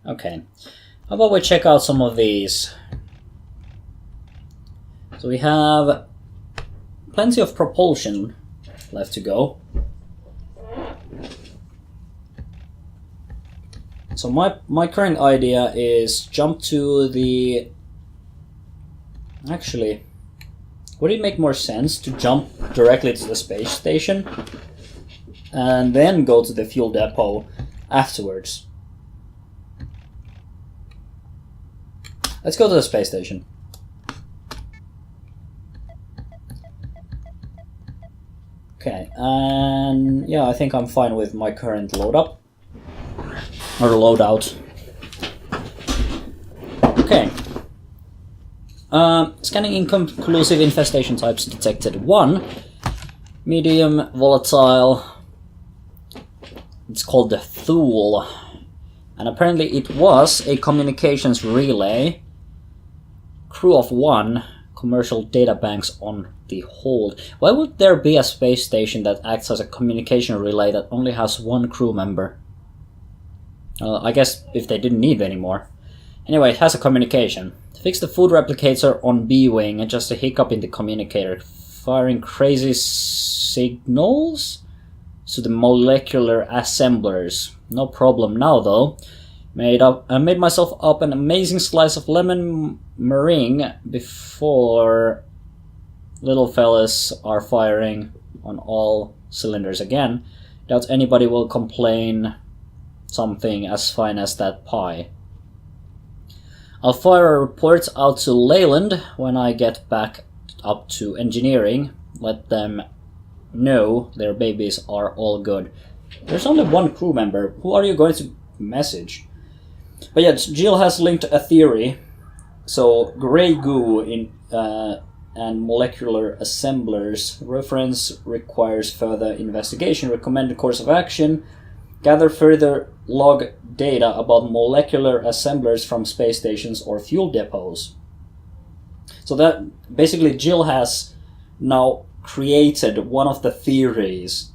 Okay. How about we check out some of these? So we have plenty of propulsion left to go. So my current idea is jump to the... Actually, would it make more sense to jump directly to the space station and then go to the fuel depot afterwards? Let's go to the space station. Okay, and yeah, I think I'm fine with my current load up. Or loadout. Okay. Scanning inconclusive infestation types detected. 1. Medium volatile. It's called the Thule. And apparently it was a communications relay. Crew of 1. Commercial data banks on the hold. Why would there be a space station that acts as a communication relay that only has 1 crew member? I guess if they didn't need any more. Anyway, it has a communication. Fix the food replicator on B-Wing, adjust a hiccup in the communicator. Firing crazy signals to the molecular assemblers. No problem now though. I made myself up an amazing slice of lemon meringue before little fellas are firing on all cylinders again. Doubt anybody will complain something as fine as that pie. I'll fire a report out to Leyland when I get back up to engineering. Let them know their babies are all good. There's only 1 crew member. Who are you going to message? But yeah, Jill has linked a theory. So grey goo in and molecular assemblers. Reference requires further investigation. Recommend a course of action. Gather further log data about molecular assemblers from space stations or fuel depots. So that basically Jill has now created one of the theories,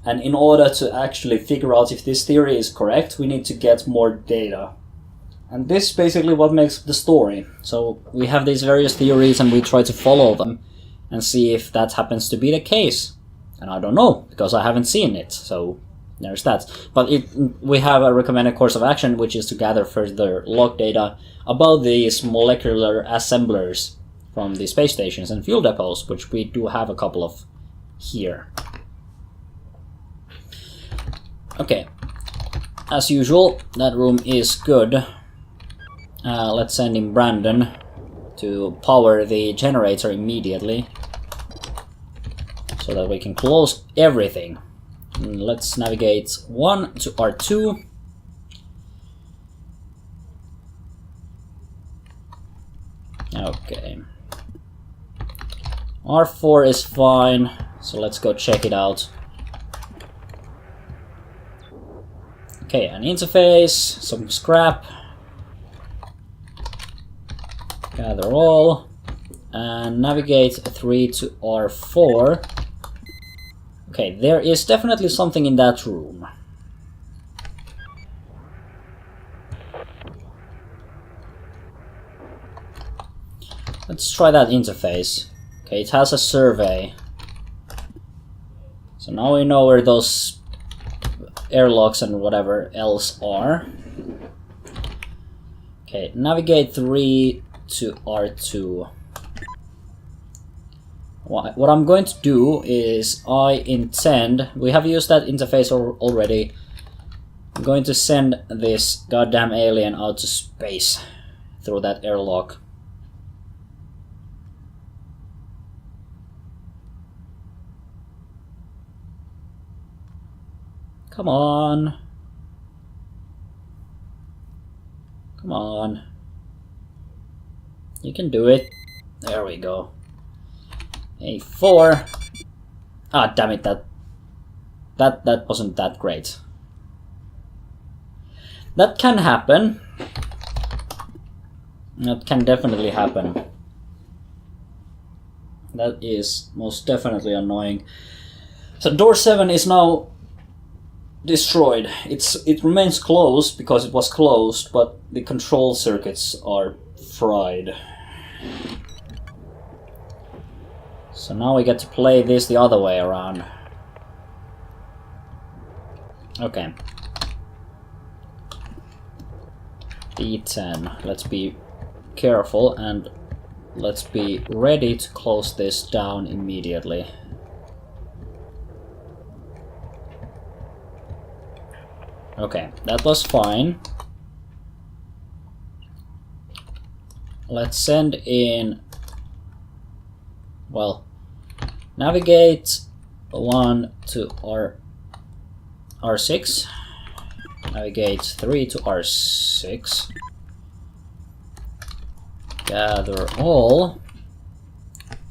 and in order to actually figure out if this theory is correct, we need to get more data. And this is basically what makes the story. So we have these various theories and we try to follow them and see if that happens to be the case. And I don't know, because I haven't seen it, so there's that. But we have a recommended course of action, which is to gather further log data about these molecular assemblers from the space stations and fuel depots, which we do have a couple of here. Okay, as usual, that room is good. Let's send in Brandon to power the generator immediately, so that we can close everything. Let's navigate 1 to R2. Okay. R4 is fine, so let's go check it out. Okay, an interface, some scrap. Gather all. And navigate 3 to R4. Okay, there is definitely something in that room. Let's try that interface. Okay, it has a survey. So now we know where those airlocks and whatever else are. Okay, navigate 3 to R2. What I'm going to do is we have used that interface already. I'm going to send this goddamn alien out to space through that airlock. Come on. Come on. You can do it. There we go. A4. Ah, damn it, that wasn't that great. That can happen. That can definitely happen. That is most definitely annoying. So door 7 is now destroyed. It remains closed because it was closed, but the control circuits are fried. So now we get to play this the other way around. Okay. D10. Let's be careful and let's be ready to close this down immediately. Okay, that was fine. Let's send in, well, navigate 1 to R6, navigate 3 to R6, gather all.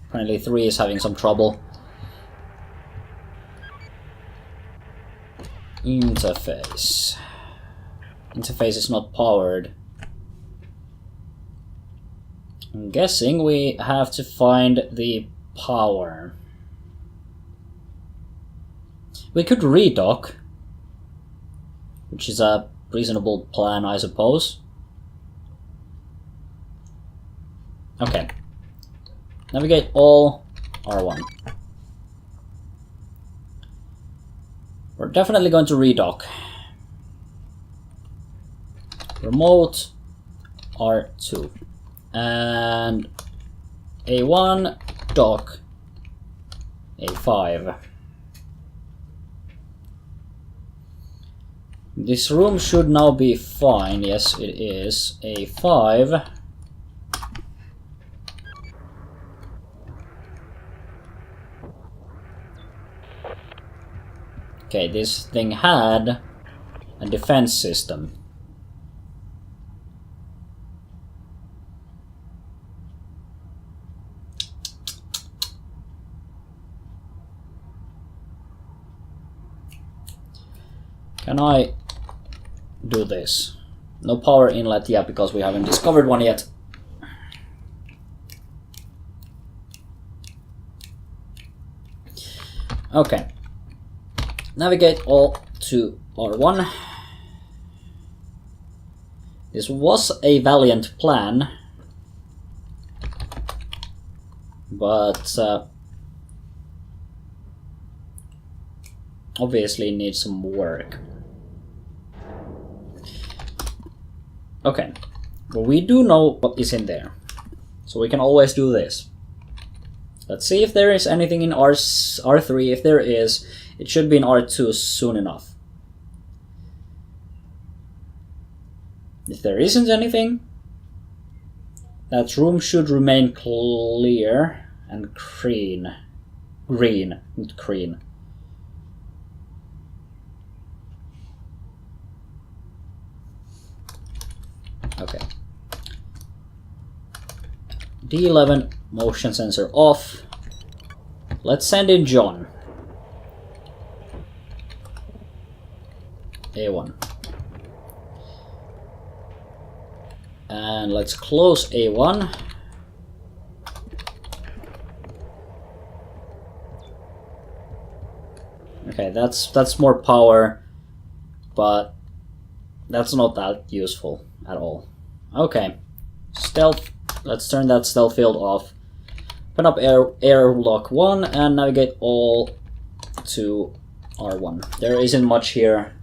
Apparently 3 is having some trouble. Interface. Interface is not powered. I'm guessing we have to find the power. We could redock, which is a reasonable plan, I suppose. Okay. Navigate all R1. We're definitely going to redock. Remote R2. And A1 dock A5. This room should now be fine. Yes, it is. A5. Okay, this thing had a defense system. Can I do this? No power inlet yet because we haven't discovered one yet. Okay. Navigate all to R1. This was a valiant plan, but obviously needs some work. Okay, well, we do know what is in there, so we can always do this. Let's see if there is anything in R3. If there is, it should be in R2 soon enough. If there isn't anything, that room should remain clear and green. Green, not green. Okay. D11 motion sensor off. Let's send in John. A1. And let's close A1. Okay, that's more power, but that's not that useful at all. Okay, stealth. Let's turn that stealth field off. Open up airlock 1 and navigate all to R1. There isn't much here.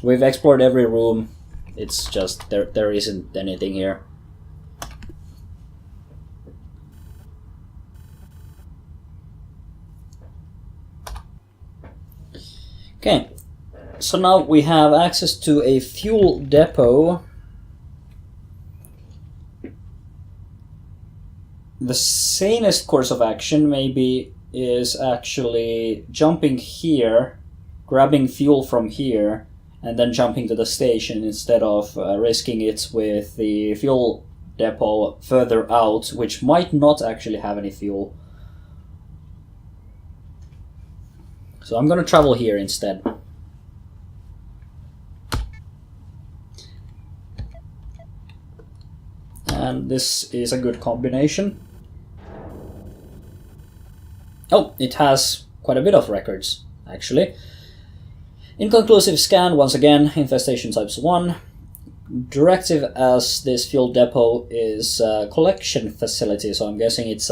We've explored every room. It's just there isn't anything here. Okay, so now we have access to a fuel depot. The sanest course of action maybe is actually jumping here, grabbing fuel from here, and then jumping to the station instead of risking it with the fuel depot further out, which might not actually have any fuel. So I'm gonna travel here instead. And this is a good combination. Oh, it has quite a bit of records, actually. Inconclusive scan, once again, infestation types 1. Directive as this fuel depot is a collection facility, so I'm guessing it's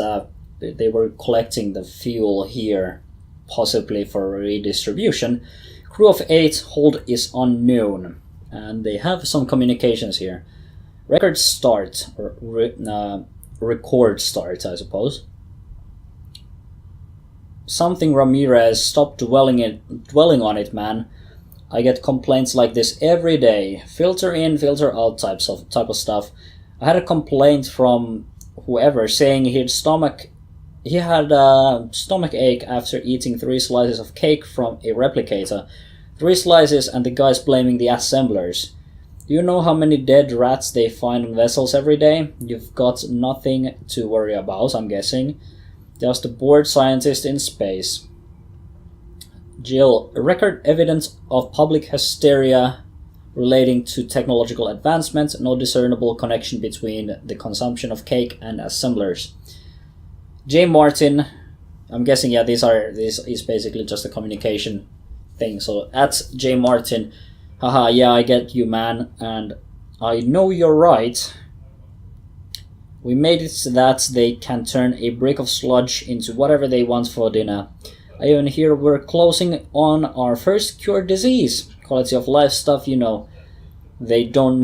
they were collecting the fuel here, possibly for redistribution. Crew of 8, hold is unknown, and they have some communications here. Record start, or record start, I suppose. Something Ramirez, stop dwelling on it, man. I get complaints like this every day. Filter in, filter out type of stuff. I had a complaint from whoever saying he had stomach ache after eating 3 slices of cake from a replicator. 3 slices, and the guy's blaming the assemblers. Do you know how many dead rats they find on vessels every day? You've got nothing to worry about, I'm guessing. Just a bored scientist in space. Jill, record evidence of public hysteria relating to technological advancements, no discernible connection between the consumption of cake and assemblers. J. Martin, I'm guessing, yeah, this is basically just a communication thing. So at J. Martin, haha, yeah, I get you, man, and I know you're right. We made it so that they can turn a brick of sludge into whatever they want for dinner. I even hear we're closing on our first cured disease. Quality of life stuff, you know. They don't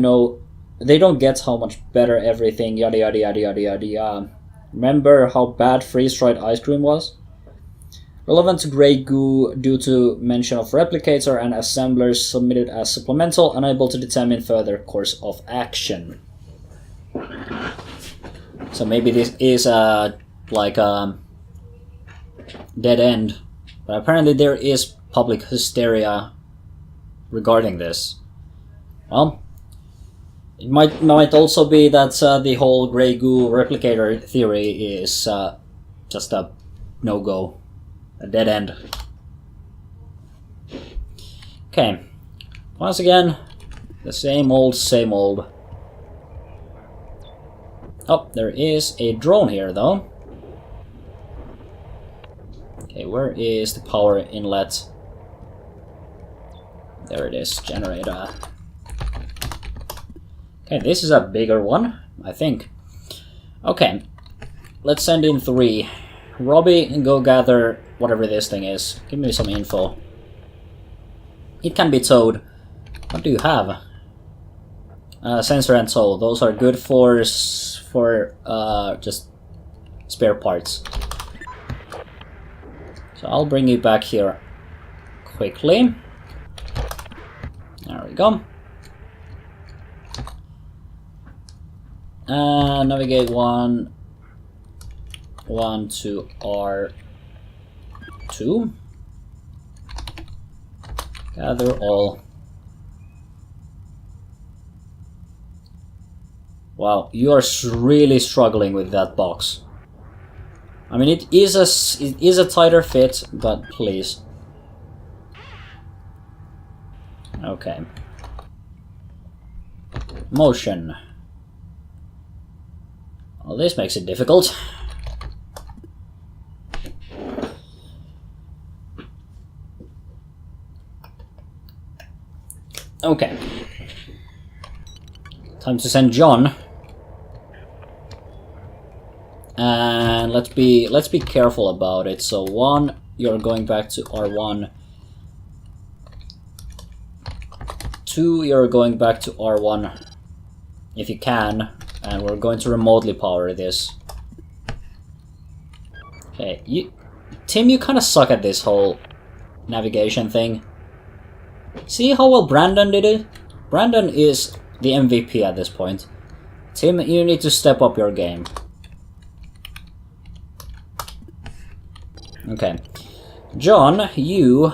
get how much better everything, yada yada yada yada yada. Remember how bad freeze-dried ice cream was? Relevant to grey goo due to mention of replicator and assemblers submitted as supplemental, unable to determine further course of action. So maybe this is like a dead end, but apparently there is public hysteria regarding this. Well, it might also be that the whole grey goo replicator theory is just a no-go, a dead end. Okay, once again, the same old, same old. Oh, there is a drone here, though. Okay, where is the power inlet? There it is, generator. Okay, this is a bigger one, I think. Okay, let's send in 3. Robbie, go gather whatever this thing is. Give me some info. It can be towed. What do you have? Sensor and tow. Those are good for just spare parts. So I'll bring you back here quickly. There we go. Navigate 1 to R2. Gather all. Wow, you are really struggling with that box. I mean, it is a tighter fit, but please. Okay. Motion. Well, this makes it difficult. Okay. Time to send John. And let's be careful about it. So 1, you're going back to R1. 2, you're going back to R1 if you can, and we're going to remotely power this. Okay, Tim, you kind of suck at this whole navigation thing. See how well Brandon did it? Brandon is the MVP at this point. Tim, you need to step up your game. Okay. John, you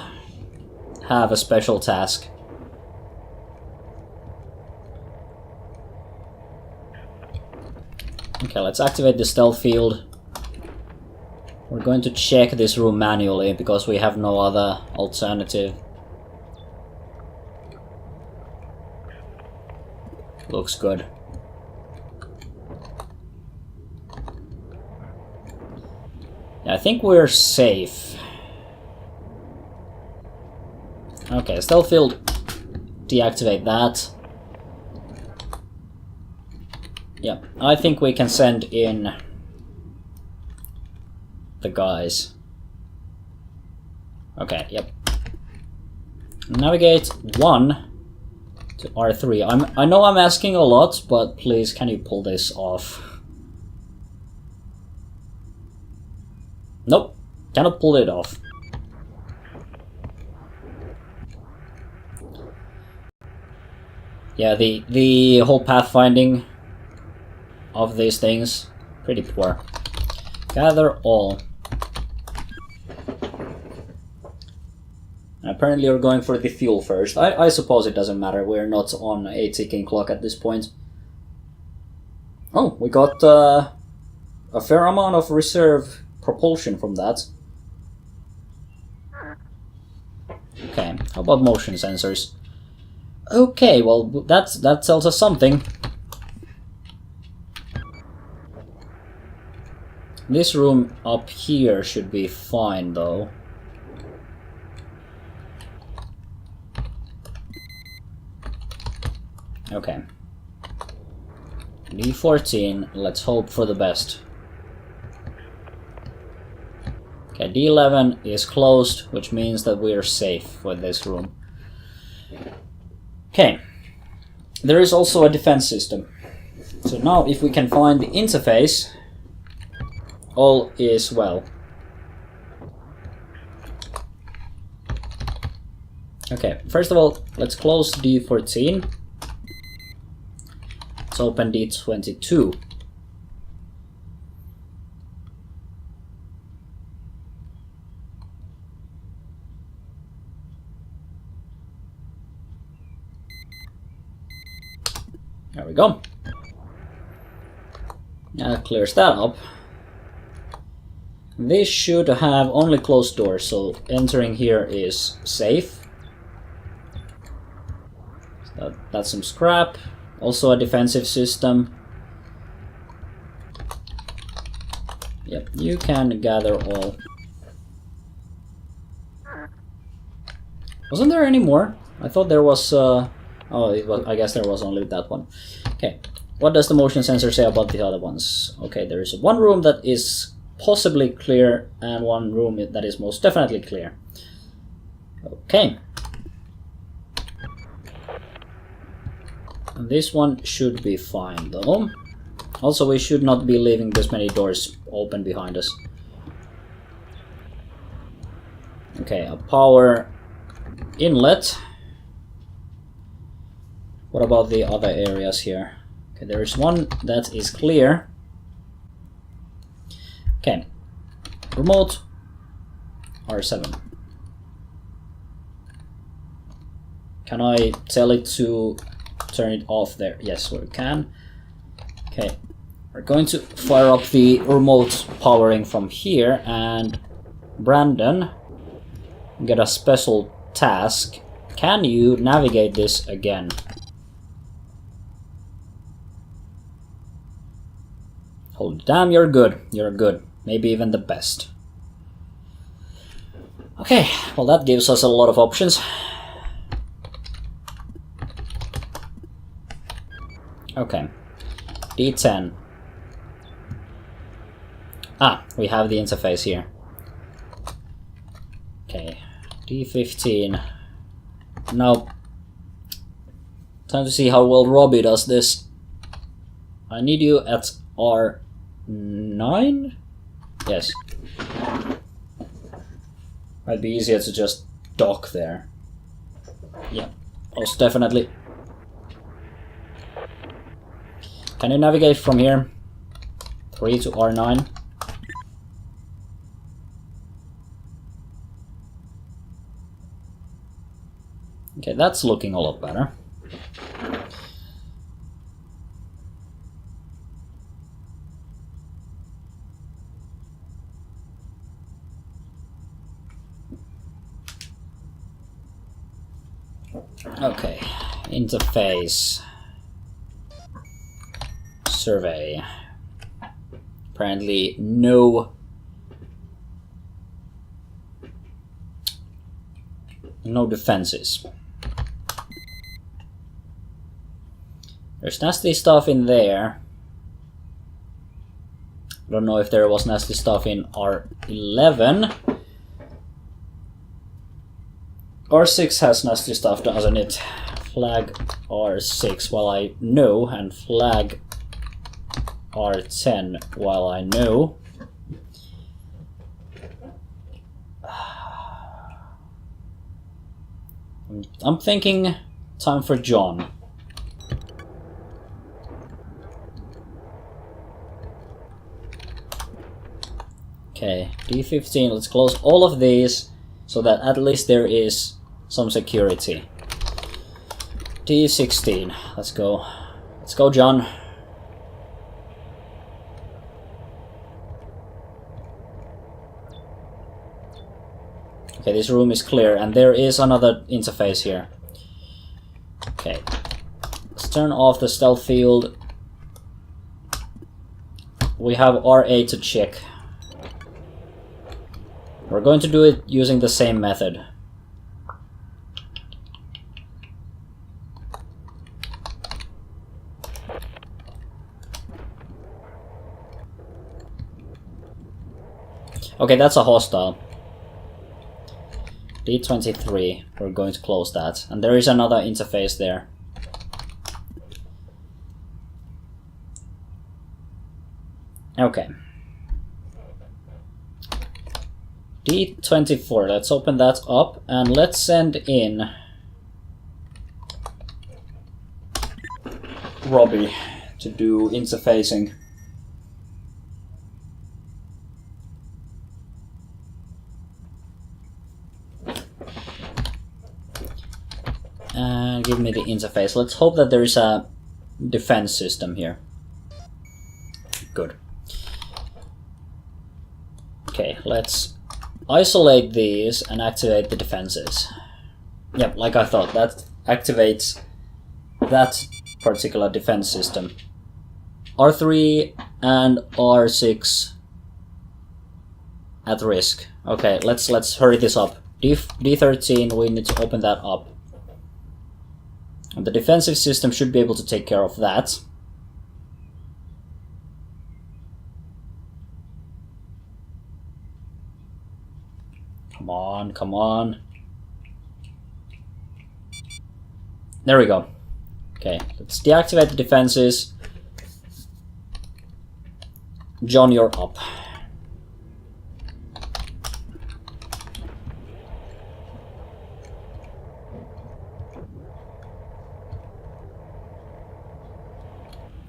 have a special task. Okay, let's activate the stealth field. We're going to check this room manually because we have no other alternative. Looks good. Yeah, I think we're safe. Okay, stealth field. Deactivate that. Yeah, I think we can send in the guys. Okay, yep. Navigate 1 to R3. I know I'm asking a lot, but please, can you pull this off? Nope, cannot pull it off. Yeah, the whole pathfinding of these things, pretty poor. Gather all. Apparently we're going for the fuel first. I suppose it doesn't matter, we're not on a ticking clock at this point. Oh, we got a fair amount of reserve propulsion from that. Okay, how about motion sensors? Okay, well that tells us something. This room up here should be fine though. Okay. D14, let's hope for the best. Okay, D11 is closed, which means that we are safe with this room. Okay. There is also a defense system. So now if we can find the interface, all is well. Okay, first of all, let's close D14. Let's open D22. There we go. That clears that up. This should have only closed doors, so entering here is safe. So that's some scrap. Also a defensive system. Yep, you can gather all. Wasn't there any more? I thought there was... oh, it was, I guess there was only that one. Okay, what does the motion sensor say about the other ones? Okay, there is one room that is possibly clear and one room that is most definitely clear. Okay. And this one should be fine though. Also, we should not be leaving this many doors open behind us. Okay, a power inlet. What about the other areas here? Okay, there is one that is clear. Okay, remote R7. Can I tell it to turn it off there? Yes, we can. Okay, we're going to fire up the remote powering from here, and Brandon, get a special task. Can you navigate this again? Hold damn, you're good. You're good. Maybe even the best. Okay, well that gives us a lot of options. Okay, D10. Ah, we have the interface here. Okay, D15. Now, time to see how well Robbie does this. I need you at R9? Yes. Might be easier to just dock there. Yeah, most definitely. Can you navigate from here? 3 to R9. Okay, that's looking a lot better. Okay, interface. Survey. Apparently no No defenses. There's nasty stuff in there. I don't know if there was nasty stuff in R11. R6 has nasty stuff, doesn't it? Flag R6 while I know, and flag R10 while I know. I'm thinking time for John. Okay, D15, let's close all of these so that at least there is some security. D16, let's go. Let's go, John. Okay, this room is clear, and there is another interface here. Okay, let's turn off the stealth field. We have R8 to check. We're going to do it using the same method. Okay, that's a hostile. D23, we're going to close that. And there is another interface there. Okay. D24, let's open that up and let's send in Robbie to do interfacing. And give me the interface. Let's hope that there is a defense system here. Good. Okay, let's isolate these and activate the defenses. Yep, like I thought, that activates that particular defense system. R3 and R6 at risk. Okay, let's hurry this up. D13, we need to open that up. And the defensive system should be able to take care of that. Come on, come on. There we go. Okay, let's deactivate the defenses. John, you're up.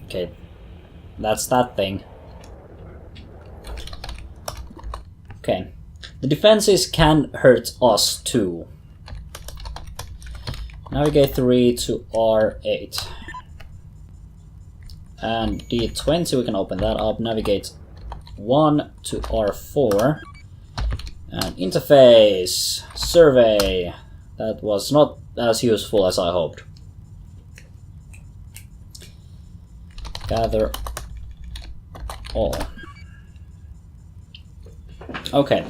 Okay, that's that thing. Okay. The defenses can hurt us too. Navigate 3 to R8. And D20, we can open that up. Navigate 1 to R4. And interface. Survey. That was not as useful as I hoped. Gather all. Okay,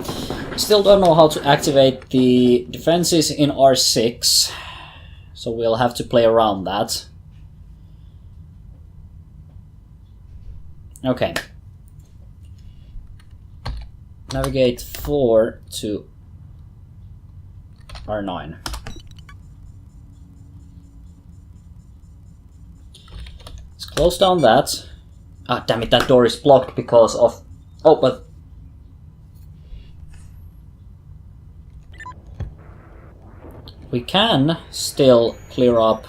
still don't know how to activate the defenses in R6, so we'll have to play around that. Okay. Navigate 4 to R9. Let's close down that. Ah, damn it, that door is blocked because of... Oh, but... we can still clear up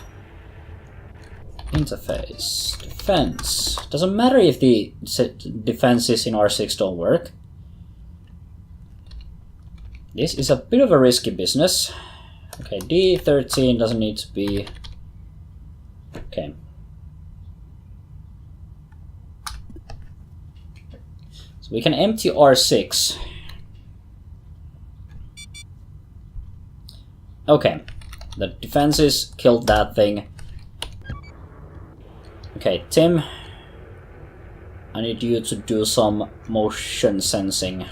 interface, defense. Doesn't matter if the defenses in R6 don't work. This is a bit of a risky business. Okay, D13 doesn't need to be... okay. So we can empty R6. Okay, the defenses killed that thing. Okay, Tim, I need you to do some motion sensing.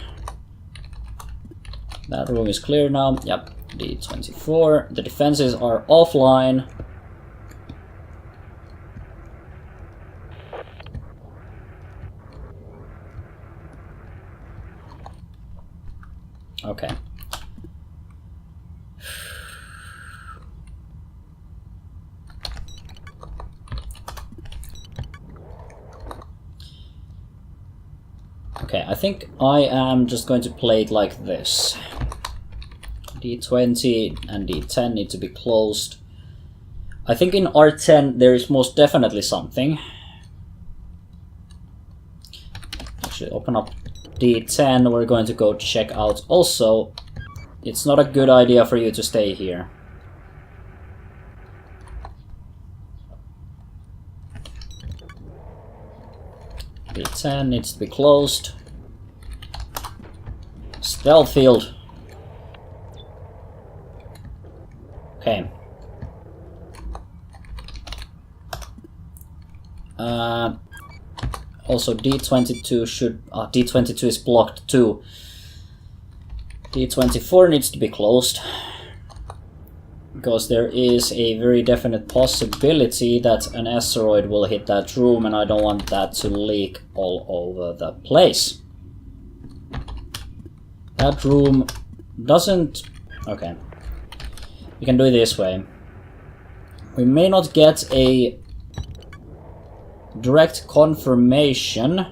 That room is clear now. Yep. D24. The defenses are offline. Okay. Okay, I think I am just going to play it like this. D20 and D10 need to be closed. I think in R10 there is most definitely something. Actually, open up D10, we're going to go check out. Also, it's not a good idea for you to stay here. D10 needs to be closed. Stealth field. Okay. Also D22 should... D22 is blocked too. D24 needs to be closed. Because there is a very definite possibility that an asteroid will hit that room, and I don't want that to leak all over the place. That room doesn't... Okay. We can do it this way. We may not get a direct confirmation.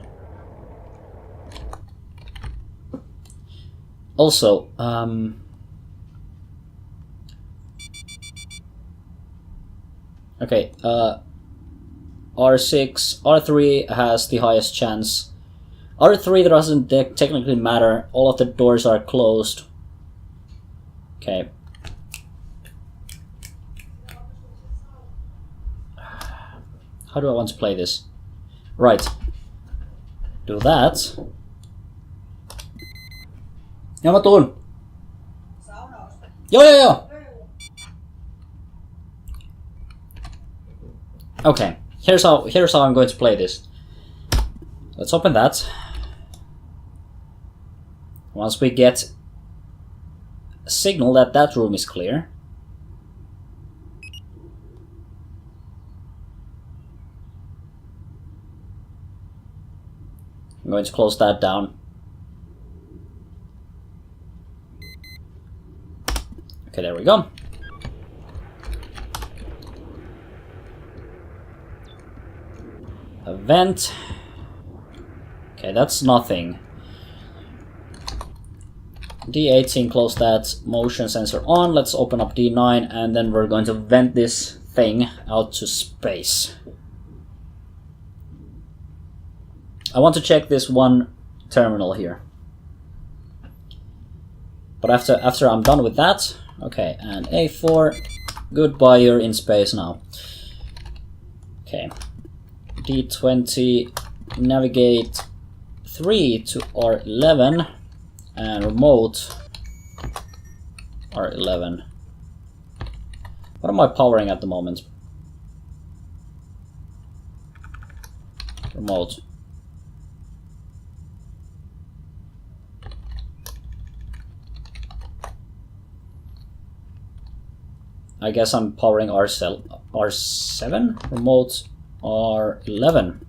Also, okay, R6, R3 has the highest chance. R3 doesn't technically matter, all of the doors are closed. Okay. How do I want to play this? Right. Do that. Ja mä tuun. Joo. Okay, here's how I'm going to play this. Let's open that. Once we get a signal that that room is clear, I'm going to close that down. Okay, there we go. A vent. Okay, that's nothing. D18, close that. Motion sensor on. Let's open up D9, and then we're going to vent this thing out to space. I want to check this one terminal here. But after I'm done with that, okay, and A4, goodbye, you're in space now. Okay, D20, navigate 3 to R11, and remote R11. What am I powering at the moment? Remote. I guess I'm powering R7, remote R11.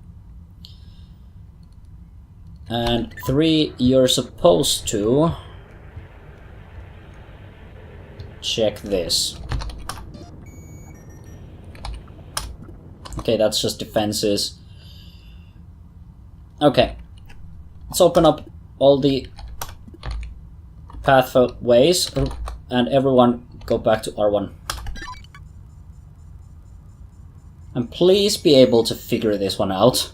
And 3, you're supposed to check this. Okay, that's just defenses. Okay, let's open up all the pathways and everyone go back to R1. And please be able to figure this one out.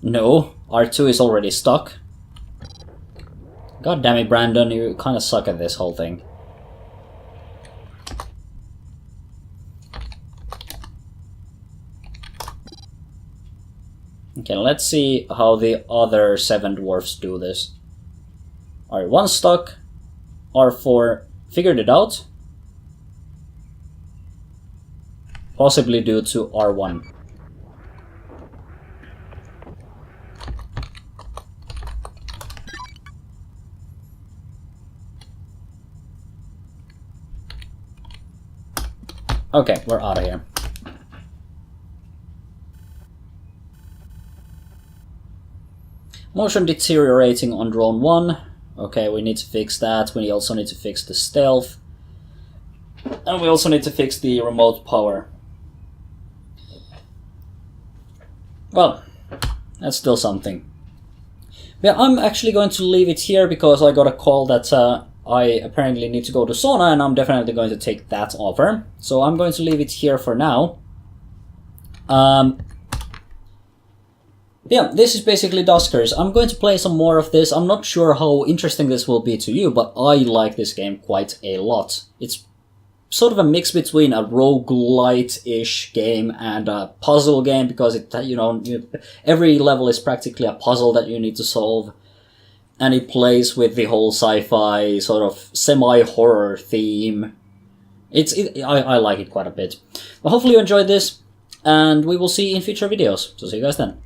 No, R2 is already stuck. God damn it, Brandon, you kinda suck at this whole thing. Okay, let's see how the other 7 dwarfs do this. R1 stuck, R4 figured it out. Possibly due to R1. Okay, we're out of here. Motion deteriorating on drone 1. Okay, we need to fix that. We also need to fix the stealth. And we also need to fix the remote power. Well, that's still something. Yeah, I'm actually going to leave it here because I got a call that I apparently need to go to sauna, and I'm definitely going to take that offer. So I'm going to leave it here for now. Yeah, this is basically Duskers. I'm going to play some more of this. I'm not sure how interesting this will be to you, but I like this game quite a lot. It's sort of a mix between a roguelite-ish game and a puzzle game, because it, every level is practically a puzzle that you need to solve. And it plays with the whole sci-fi sort of semi-horror theme. I like it quite a bit. Well, hopefully you enjoyed this, and we will see in future videos. So see you guys then.